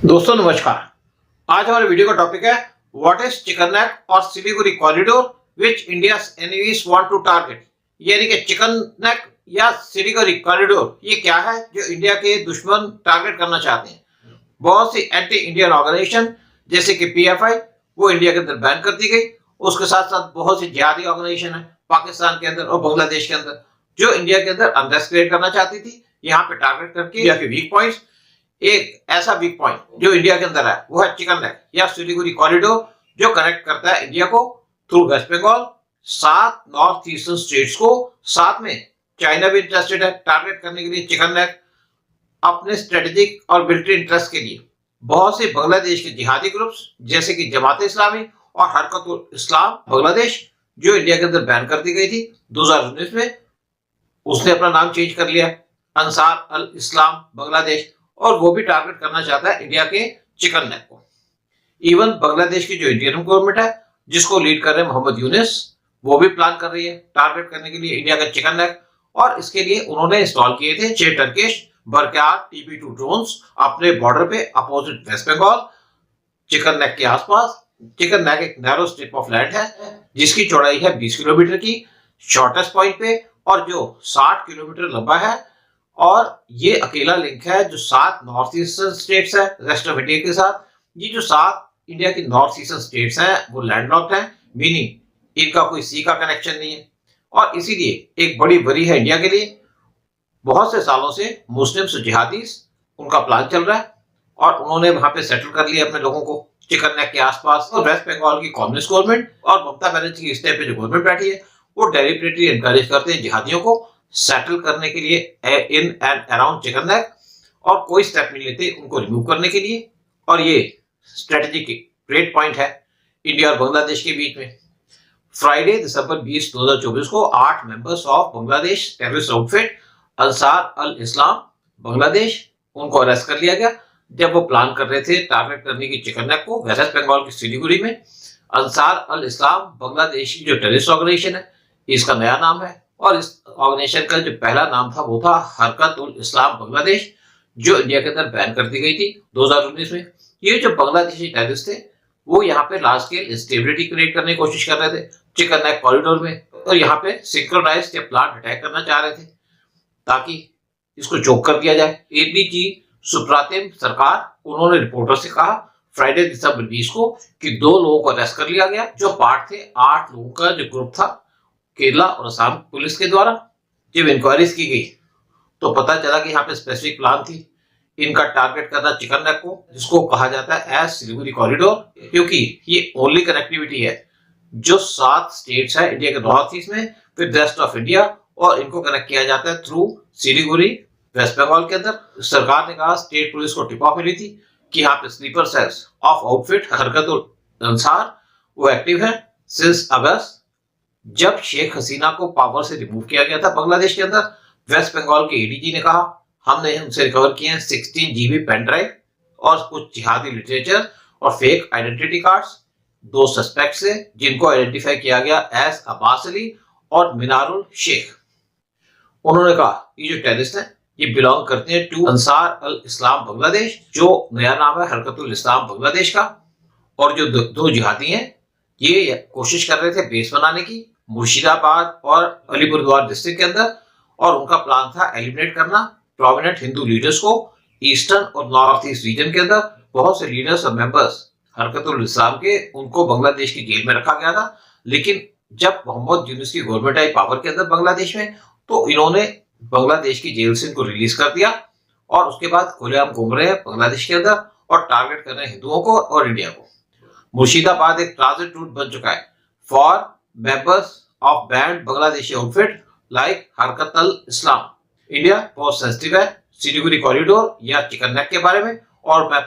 दोस्तों नमस्कार। आज हमारे वीडियो का टॉपिक है व्हाट इज चिकन नेक और Siliguri corridor which India's enemies want to target. यानी कि चिकन नेक या सिलीगुड़ी कॉरिडोर ये क्या है जो इंडिया के दुश्मन टारगेट करना चाहते हैं। बहुत सी एंटी इंडियन ऑर्गेनाइजेशन जैसे कि पीएफआई वो इंडिया के अंदर बैन कर दी गई। उसके साथ साथ बहुत सी जिहादी ऑर्गेनाइजेशन है पाकिस्तान के अंदर और बांग्लादेश के अंदर जो इंडिया के अंदर अनरेस्ट क्रिएट करना चाहती थी। यहाँ पे टारगेट करके इंडिया के वीक पॉइंट्स, एक ऐसा वीक पॉइंट जो इंडिया के अंदर है वो है चिकन नेक या सिलीगुड़ी कॉरिडोर जो कनेक्ट करता है इंडिया को through West Bengal 7 north eastern states को। साथ में चाइना भी इंटरेस्टेड है टारगेट करने के लिए चिकन नेक अपने स्ट्रेटेजिक और मिलिट्री इंटरेस्ट के लिए। बहुत से बांग्लादेश के जिहादी ग्रुप्स जैसे कि जमात इस्लामी और हरकत इस्लाम बांग्लादेश जो इंडिया के अंदर बैन कर दी गई थी 2019 में, उसने अपना नाम चेंज कर लिया अंसार अल इस्लाम बांग्लादेश, और वो भी टारगेट करना चाहता है इंडिया के चिकन नेक को। इवन बांग्लादेश की जो इंडियन गवर्नमेंट है जिसको लीड कर रहे हैं मोहम्मद यूनिस, वो भी प्लान कर रही है टारगेट करने के लिए इंडिया का चिकन नेक। और इसके लिए उन्होंने इंस्टॉल किए थे 6 टर्किश बरकार TB2 ड्रोन्स अपने बॉर्डर पे opposite West Bengal chicken neck के आसपास। चिकन नेक एक नैरो स्ट्रिप ऑफ लैंड है जिसकी चौड़ाई है 20 किलोमीटर की शॉर्टेस्ट पॉइंट पे और जो 60 किलोमीटर लंबा है। और ये अकेला लिंक है जो 7 नॉर्थ ईस्टर्न स्टेट्स है रेस्ट ऑफ इंडिया के साथ। ये जो 7 इंडिया की नॉर्थ ईस्टर्न स्टेट्स हैं वो लैंडलॉक्ड हैं, मीनिंग इनका कोई सी का कनेक्शन नहीं है। और इसीलिए एक बड़ी वरी है इंडिया के लिए। बहुत से सालों से मुस्लिम्स जिहादीज उनका प्लान चल रहा है और उन्होंने वहां पे सेटल कर लिया अपने लोगों को चिकन नेक के आसपास। तो वेस्ट बंगाल की कम्युनिस्ट गवर्नमेंट और ममता बनर्जी की स्टेप पे जो गवर्नमेंट बैठी है वो डेलिबरेटली एनकरेज करते हैं जिहादियों को सेटल करने के लिए in and around chicken neck और कोई स्टेप नहीं लेते उनको रिमूव करने के लिए। और ये स्ट्रेटेजिक ग्रेट पॉइंट है इंडिया और बांग्लादेश के बीच में। फ्राइडे दिसंबर 20 2024 को 8 members of Bangladesh terrorist outfit Ansar al Islam Bangladesh उनको अरेस्ट कर लिया गया जब वो प्लान कर रहे थे टारगेट करने की चिकन नेक को वेस्ट बंगाल की सिलीगुड़ी में। अंसार अल इस्लाम बांग्लादेश की जो टेररिस्ट ऑर्गेनाइजेशन है इसका नया नाम है और इस ऑर्गेनाइजेशन का जो पहला नाम था वो था हरकत उल इस्लाम बांग्लादेश जो इंडिया के अंदर बैन कर दी गई थी 2019 में। ये जो बांग्लादेशी टेररिस्ट थे वो यहाँ पे लार्ज स्केल इंस्टेबिलिटी क्रिएट करने की कोशिश कर रहे थे चिकन नेक कॉरिडोर में और यहाँ पे सिंक्रोनाइज्ड या प्लान अटैक करना चाह रहे थे ताकि इसको चोक कर दिया जाए। एडीजी सुप्रातिम सरकार उन्होंने रिपोर्टर से कहा फ्राइडे दिसंबर 20 को कि 2 लोगों को अरेस्ट कर लिया गया जो पार्ट थे 8 लोगों का जो ग्रुप था केरला और असम पुलिस के द्वारा। जब इंक्वायरीज की गई तो पता चला कि यहाँ पे स्पेसिफिक प्लान थी इनका टारगेट करना चिकन नेक को जिसको कहा जाता है एज सिलीगुड़ी कॉरिडोर, क्योंकि ये ओनली कनेक्टिविटी है जो 7 स्टेट्स है इंडिया के नॉर्थ ईस्ट में विद रेस्ट ऑफ इंडिया और इनको कनेक्ट किया जाता है थ्रू सिलीगुड़ी वेस्ट बंगाल के अंदर। सरकार ने कहा स्टेट पुलिस को टिप ऑफ मिली थी कि यहाँ पे स्लीपर सेल्स ऑफ आउटफिट हरकत अंसार वो एक्टिव है सिंस अगस्त जब शेख हसीना को पावर से रिमूव किया गया था बांग्लादेश के अंदर। वेस्ट बंगाल के एडीजी ने कहा हमने उनसे रिकवर किए हैं 16 GB पेन ड्राइव और कुछ जिहादी लिटरेचर और फेक आइडेंटिटी कार्ड्स। 2 सस्पेक्ट्स है जिनको आइडेंटिफाई किया गया एज अब्बास अली और मिनारुल शेख। उन्होंने कहा ये जो टेररिस्ट है ये बिलोंग करते हैं टू अंसार अल इस्लाम बांग्लादेश जो नया नाम है हरकतुल इस्लाम बांग्लादेश का। और जो 2 जिहादी हैं ये कोशिश कर रहे थे बेस बनाने की मुर्शिदाबाद और अलीपुरद्वार डिस्ट्रिक्ट के अंदर और उनका प्लान था एलिमिनेट करना प्रोमिनेंट हिंदू लीडर्स को ईस्टर्न और नॉर्थ ईस्ट रीजन के अंदर। बहुत से लीडर्स और मेंबर्स हरकतुल इस्लाम के उनको बांग्लादेश की जेल में रखा गया था, लेकिन जब मोहम्मद यूनुस की गवर्नमेंट आई पावर के अंदर बांग्लादेश में तो इन्होंने बांग्लादेश की जेल से इनको रिलीज कर दिया और उसके बाद खुलेआम घूम रहे हैं बांग्लादेश के अंदर और टारगेट कर रहे हैं हिंदुओं को और इंडिया को। मुर्शिदाबाद एक ट्रांजिट रूट बन चुका है for members of band Bangladeshi outfit like हरकत अल इस्लाम। इंडिया बहुत सेंसिटिव है सिलीगुड़ी कॉरिडोर या चिकन नेक के बारे में और मैं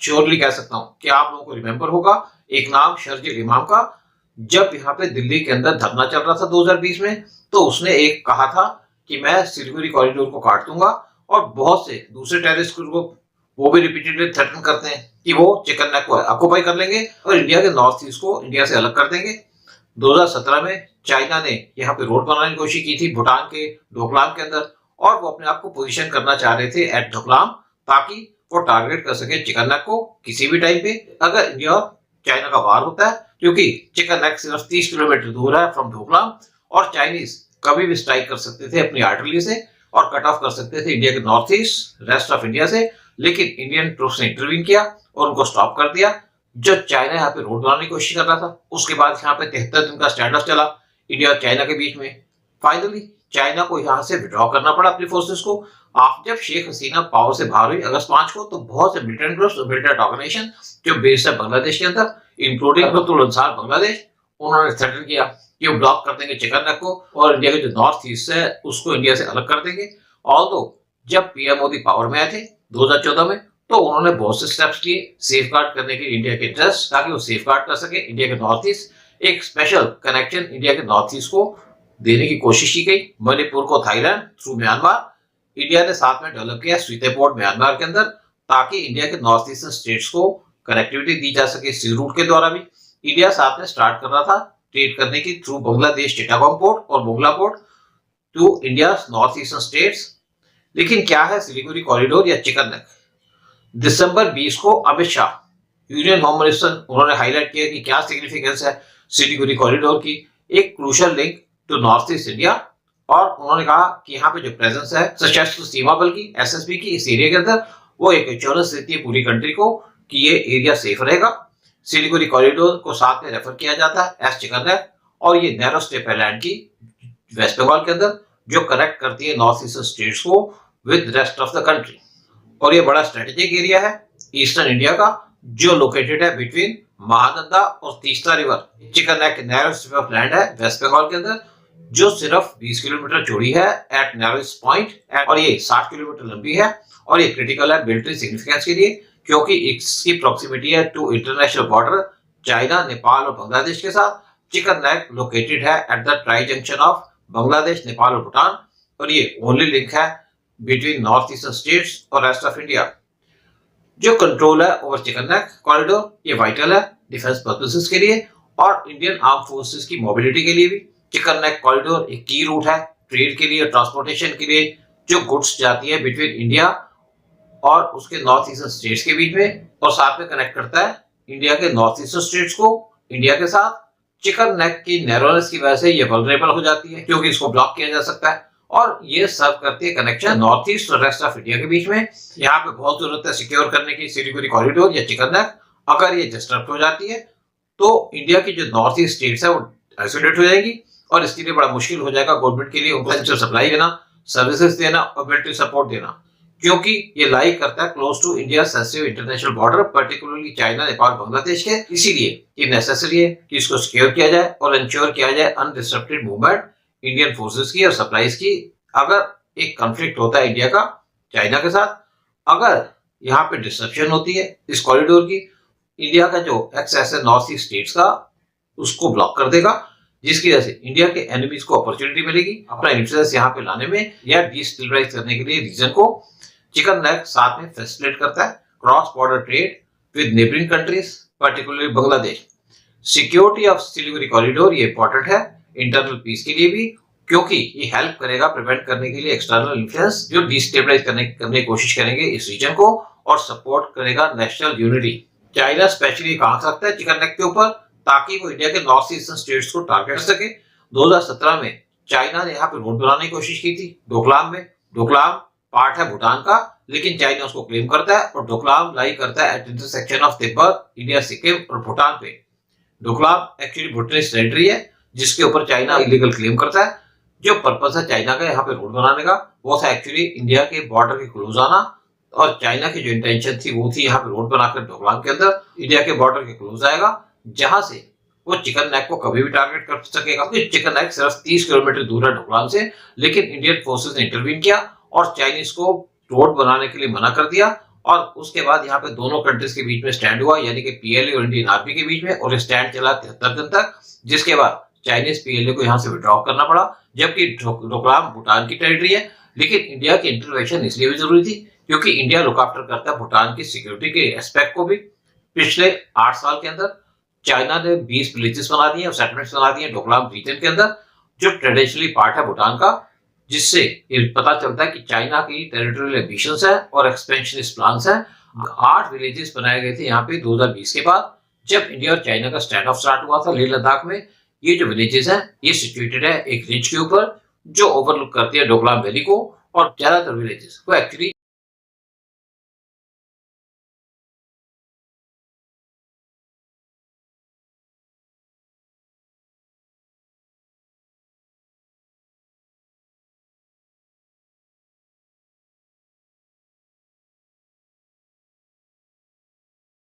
श्योरली कह सकता हूं कि आप लोगों को रिमेंबर होगा एक नाम शर्जील इमाम का। जब यहाँ पे दिल्ली के अंदर धरना चल रहा था 2020 में तो उसने एक कहा था कि मैं सिलीगुड़ी कॉरिडोर को काट दूंगा और बहुत से दूसरे टेररिस्ट ग्रुप वो भी रिपीटेडली थ्रेटन करते हैं कि वो चिकन नेक को ऑक्युपाई कर लेंगे और इंडिया के नॉर्थ ईस्ट को इंडिया से अलग कर देंगे। 2017 में चाइना ने यहाँ पे रोड बनाने की कोशिश की थी भूटान के डोकलाम के अंदर और वो अपने आप को पोजीशन करना चाह रहे थे एट डोकलाम ताकि वो टारगेट कर सके चिकन नेक को किसी भी टाइम पे अगर इंडिया और चाइना का वार होता है, क्योंकि चिकन नेक सिर्फ 30 किलोमीटर दूर है फ्रॉम डोकलाम और चाइनीज कभी भी स्ट्राइक कर सकते थे अपनी आर्टिलरी से और कट ऑफ कर सकते थे इंडिया के north east rest of India से। लेकिन इंडियन ट्रूप्स ने इंटरवीन किया और उनको स्टॉप कर दिया। जो चाइना यहाँ पे रोड बनाने की कोशिश कर रहा था, उसके बाद यहाँ पे 73 दिन का स्टैंड ऑफ चला इंडिया और चाइना के बीच में। फाइनली चाइना को यहाँ से विड्रॉ करना पड़ा अपनी फोर्सेस को। आप जब शेख हसीना पावर से बाहर हुई अगस्त 5 को, तो बहुत से मिलिटेंट ग्रुप्स और मिलिटेंट ऑर्गेनाइजेशन जो बेस्ड है बांग्लादेश के अंदर, इंक्लूडिंग फतहुल अंसार बांग्लादेश, उन्होंने थ्रेटन किया कि वो ब्लॉक कर देंगे चिकन नेक को और इंडिया के जो नॉर्थ ईस्ट है उसको इंडिया से अलग कर देंगे। ऑल्दो जब पीएम मोदी पावर में आए थे 2014 में, तो उन्होंने बहुत से स्टेप्स लिए सेफ गार्ड करने के इंडिया के इंटरेस्ट, ताकि वो सेफ गार्ड कर सके इंडिया के नॉर्थ ईस्ट। एक स्पेशल कनेक्शन इंडिया के नॉर्थ ईस्ट को देने की कोशिश की गई, मणिपुर को थाईलैंड थ्रू म्यांमार। इंडिया ने साथ में डेवलप किया स्वीते पोर्ट म्यांमार के अंदर, ताकि इंडिया के नॉर्थ ईस्टर्न स्टेट्स को कनेक्टिविटी दी जा सके सी रूट के द्वारा भी। इंडिया साथ में स्टार्ट कर रहा था ट्रेड करने की थ्रू बांग्लादेश चिटागोंग पोर्ट और Mongla port to India north eastern states. लेकिन क्या है सिलीगुड़ी कॉरिडोर या चिकन नेक? दिसंबर 20 को Amit Shah union home minister, उन्होंने हाईलाइट किया कि क्या सिग्निफिकेंस है सिलीगुड़ी कॉरिडोर की, एक crucial link to north east India. और उन्होंने कहा कि यहाँ पे जो प्रेजेंस है सशस्त्र सीमा बल की एसएसबी की इस एरिया के अंदर, वो एक एश्योरेंस देती है पूरी कंट्री को कि ये एरिया सेफ रहेगा। सिलीगुड़ी कॉरिडोर को साथ में रेफर किया जाता है एज चिकन नेक, और ये नैरो स्ट्रिप है लैंड की वेस्ट बंगाल के अंदर, जो कनेक्ट करती है नॉर्थ ईस्टर्न स्टेट्स को with rest of the country. और ये बड़ा स्ट्रेटेजिक एरिया है ईस्टर्न इंडिया का, जो लोकेटेड है बिटवीन महानंदा और Teesta river. Chicken neck narrow strip of land है वेस्ट बंगाल के अंदर, जो सिर्फ 20 किलोमीटर चौड़ी है एट नैरोस्ट पॉइंट, और ये 60 किलोमीटर लंबी है। और ये क्रिटिकल है मिलिट्री सिग्निफिकेंस के लिए, क्योंकि इसकी प्रॉक्सिमिटी है to international border China, Nepal और बांग्लादेश के साथ। चिकन नेक लोकेटेड है at the tri junction of Bangladesh, Nepal और भूटान, और ये ओनली लिंक है बिटवीन नॉर्थ ईस्टर्न स्टेट्स और रेस्ट ऑफ इंडिया। जो कंट्रोल है ओवर चिकन नेक कॉरिडोर, ये वाइटल है डिफेंस पर्पसेस के लिए और इंडियन आर्म फोर्सेस की मोबिलिटी के लिए भी। चिकन नेक कॉरिडोर एक की रूट है ट्रेड के लिए, ट्रांसपोर्टेशन के लिए, जो गुड्स जाती है बिटवीन इंडिया और उसके नॉर्थ ईस्टर्न स्टेट्स के बीच में, और साथ में कनेक्ट करता है इंडिया के नॉर्थ ईस्टर्न स्टेट्स को इंडिया के साथ। चिकन नेक की नैरोनेस की वजह से ये वल्नरेबल हो जाती है, क्योंकि इसको ब्लॉक किया जा सकता है, और ये सर्व करती है कनेक्शन नॉर्थ ईस्ट और रेस्ट ऑफ इंडिया के बीच में। यहाँ पे बहुत जरूरत है सिक्योर करने की सिलीगुड़ी कॉरिडोर या चिकन नेक। अगर ये डिस्टर्ब हो जाती है तो इंडिया की जो नॉर्थ ईस्ट स्टेट्स है वो आइसोलेट हो जाएगी, और इसके लिए बड़ा मुश्किल हो जाएगा गवर्नमेंट के लिए उनको सप्लाई देना, सर्विसेज देना और मिलिट्री सपोर्ट देना, क्योंकि ये लाई करता है close to India sensitive international border, particularly China, Nepal, Bangladesh के। इसीलिए ये नेसेसरी है कि इसको सिक्योर किया जाए और इंश्योर किया जाए अनडिस्टर्बेड मूवमेंट इंडियन फोर्सेस की और सप्लाईज की। अगर एक कॉन्फ्लिक्ट होता है इंडिया का चाइना के साथ, अगर यहाँ पे डिस्ट्रप्शन होती है इस कॉरिडोर की, इंडिया का जो एक्सेस है नॉर्थ ईस्ट स्टेट्स का उसको ब्लॉक कर देगा, जिसकी वजह से इंडिया के एनिमीज को अपॉर्चुनिटी मिलेगी अपना इंफ्लुएंस यहाँ पे लाने में या डिस्टेबलाइज करने के लिए रीजन को। चिकन नेक साथ में फैसिलिटेट करता है cross border trade with neighbouring countries, particularly Bangladesh. Security of Siliguri corridor ये इंपॉर्टेंट है इंटरनल पीस के लिए भी, क्योंकि ये हेल्प करेगा प्रिवेंट करने के लिए एक्सटर्नल इन्फ्लुएंस जो डिस्टेबलाइज करने की कोशिश करेंगे इस रीजन को, और सपोर्ट करेगा नेशनल यूनिटी। चाइना स्पेशली कहा सकता है चिकन नेक के ऊपर, ताकि वो इंडिया के नॉर्थ ईस्टर्न स्टेट्स को टारगेट कर सके। 2017 में चाइना ने यहाँ पे रोड बनाने की कोशिश की थी डोकलाम में। डोकलाम पार्ट है भूटान का, लेकिन चाइना उसको क्लेम करता है, और डोकलाम लाई करता है at intersection of Tibet, India, Sikkim और भूटान पे। डोकलाम एक्चुअली भूटानीज टेरिटरी है जिसके ऊपर चाइना इलीगल क्लेम करता है। जो पर्पस है चाइना का यहाँ पे रोड बनाने का, वो था एक्चुअली इंडिया के बॉर्डर के क्लोज आना, और चाइना की जो इंटेंशन थी वो थी यहाँ पे रोड बनाकर डोकलाम के अंदर इंडिया के बॉर्डर के क्लोज आएगा, जहां से वो चिकन नेक को कभी भी टारगेट कर सकेगा। चिकन नेक सिर्फ 30 किलोमीटर दूर है डोकलाम से, लेकिन इंडियन फोर्सेस ने इंटरवीन किया और चाइनीज को रोड बनाने के लिए मना कर दिया, और उसके बाद यहाँ पे दोनों कंट्रीज के बीच में स्टैंड हुआ, यानी कि पीएलए और इंडियन आर्मी के बीच में, और स्टैंड चला 73 दिन तक, जिसके बाद चाइनीज पीएलए को यहाँ से विड्रॉ करना पड़ा, जबकि डोकलाम भूटान की टेरिटरी है। लेकिन इंडिया की इंटरवेंशन इसलिए भी जरूरी थी क्योंकि इंडिया लुक आफ्टर करता है भूटान की सिक्योरिटी के एस्पेक्ट को भी। पिछले 8 साल के अंदर चाइना ने 20 विलेजेस बना दिए और सेटलमेंट्स बना दिए डोकलाम रीजन के अंदर, जो ट्रेडिशनली पार्ट है भूटान का, जिससे ये पता चलता है कि चाइना की टेरिटोरियल एम्बिशंस है और एक्सपेंशनिस्ट प्लान्स हैं। 8 विलेजेस बनाए गए थे यहाँ पे 2020 के बाद, जब इंडिया और चाइना का स्टैंड ऑफ स्टार्ट हुआ था लेह लद्दाख में। ये जो विलेजेस हैं ये सिचुएटेड है एक रिज के ऊपर जो ओवरलुक करती है डोकलाम वैली को, और ज्यादातर विलेजेस वो एक्चुअली